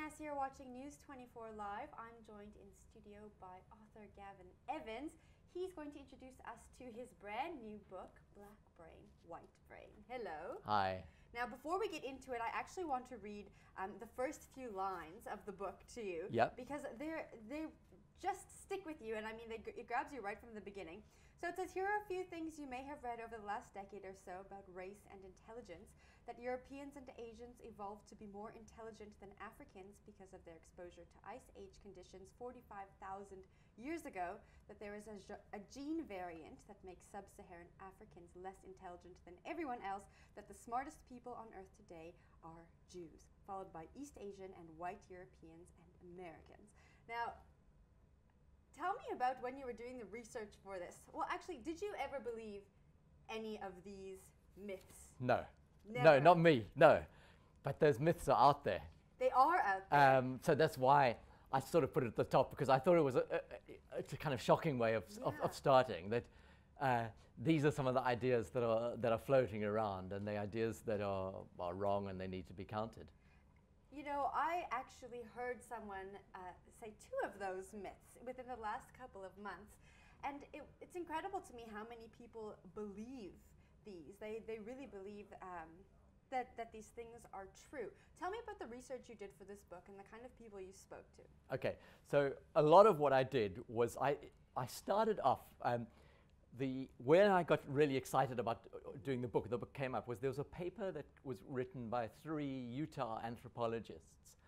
Hannahs here watching News 24 Live. I'm joined in studio by author Gavin Evans. He's going to introduce us to his brand new book, Black Brain, White Brain. Hello. Hi. Now, before we get into it, I actually want to read the first few lines of the book to you. Yep. Because they just stick with you, and I mean, it grabs you right from the beginning. So it says, here are a few things you may have read over the last decade or so about race and intelligence, that Europeans and Asians evolved to be more intelligent than Africans because of their exposure to ice age conditions 45,000 years ago, that there is a gene variant that makes sub-Saharan Africans less intelligent than everyone else, that the smartest people on earth today are Jews, followed by East Asian and white Europeans and Americans. Now, tell me about when you were doing the research for this. Well, actually, did you ever believe any of these myths? No. Never. No, not me, no. But those myths are out there. They are out there. So that's why I sort of put it at the top, because I thought it was it's a kind of shocking way of starting, that these are some of the ideas that are floating around, and the ideas that are wrong and they need to be countered. You know, I actually heard someone say two of those myths within the last couple of months, and it's incredible to me how many people believe these. They really believe that these things are true. Tell me about the research you did for this book and the kind of people you spoke to. Okay, so a lot of what I did was I started off, when I got really excited about doing the book came up, was there was a paper that was written by 3 Utah anthropologists,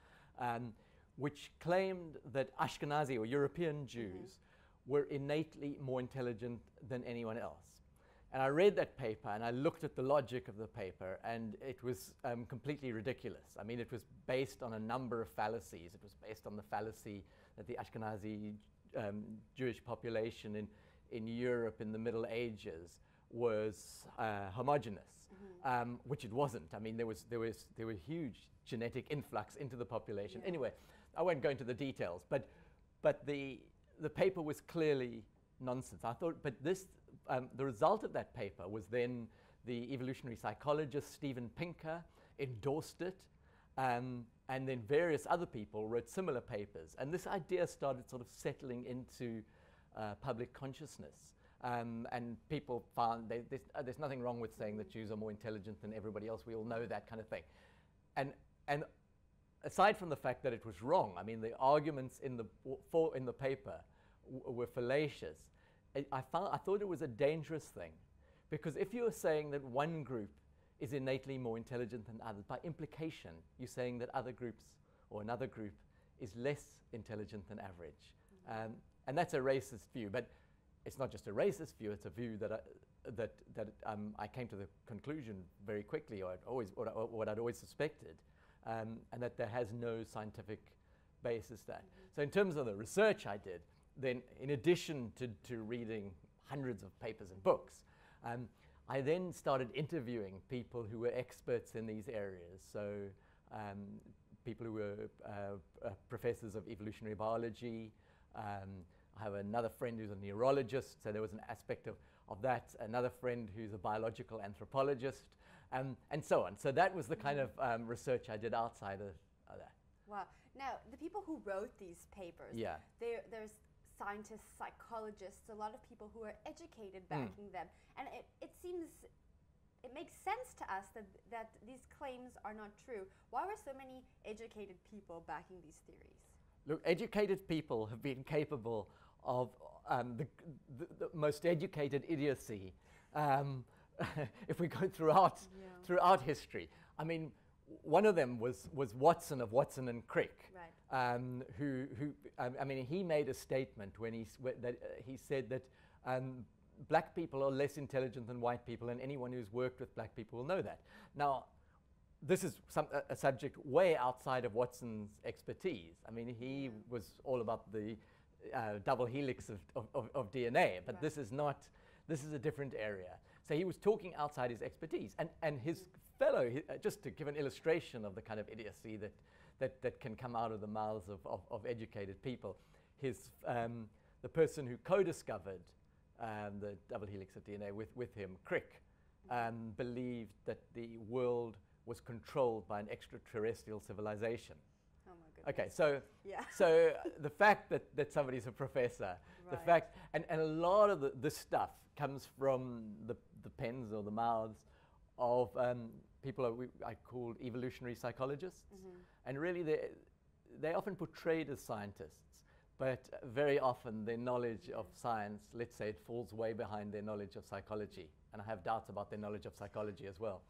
which claimed that Ashkenazi or European Jews were innately more intelligent than anyone else. And I read that paper and I looked at the logic of the paper, and it was completely ridiculous. I mean, it was based on a number of fallacies. It was based on the fallacy that the Ashkenazi Jewish population in Europe in the Middle Ages was homogeneous, which it wasn't. I mean, there were huge genetic influx into the population. Yeah. Anyway, I won't go into the details, but the paper was clearly nonsense. I thought, but the result of that paper was then the evolutionary psychologist Steven Pinker endorsed it, and then various other people wrote similar papers, and this idea started sort of settling into public consciousness, and people found there's nothing wrong with saying that Jews are more intelligent than everybody else. We all know that kind of thing, and aside from the fact that it was wrong, I mean, the arguments in the paper were fallacious. I thought it was a dangerous thing, because if you're saying that one group is innately more intelligent than others, by implication, you're saying that other groups or another group is less intelligent than average. And that's a racist view, but it's not just a racist view, it's a view that I came to the conclusion very quickly, or what I'd always suspected, and that there has no scientific basis to that. So in terms of the research I did, then in addition to reading hundreds of papers and books, I then started interviewing people who were experts in these areas. So people who were professors of evolutionary biology. I have another friend who's a neurologist, so there was an aspect of that. Another friend who's a biological anthropologist, and so on. So that was the kind of research I did outside of that. Wow. Now, the people who wrote these papers, there's scientists, psychologists, a lot of people who are educated backing them. And it makes sense to us that these claims are not true. Why were so many educated people backing these theories? Look, educated people have been capable of the most educated idiocy if we go throughout history. I mean, one of them was Watson of Watson and Crick, right. I mean, he made a statement when he said that black people are less intelligent than white people, and anyone who's worked with black people will know that. Now, this is a subject way outside of Watson's expertise. I mean, he was all about the double helix of DNA, but this is not. This is a different area. So he was talking outside his expertise, and his fellow, just to give an illustration of the kind of idiocy that can come out of the mouths of educated people, the person who co-discovered the double helix of DNA with him, Crick, believed that the world was controlled by an extraterrestrial civilization. Oh my goodness. Okay, so Yeah. so the fact that somebody's a professor, the Right. fact, and a lot of this stuff comes from the pens or the mouths of people I call evolutionary psychologists, and really they often portrayed as scientists, but very often their knowledge of science, let's say, it falls way behind their knowledge of psychology, and I have doubts about their knowledge of psychology as well.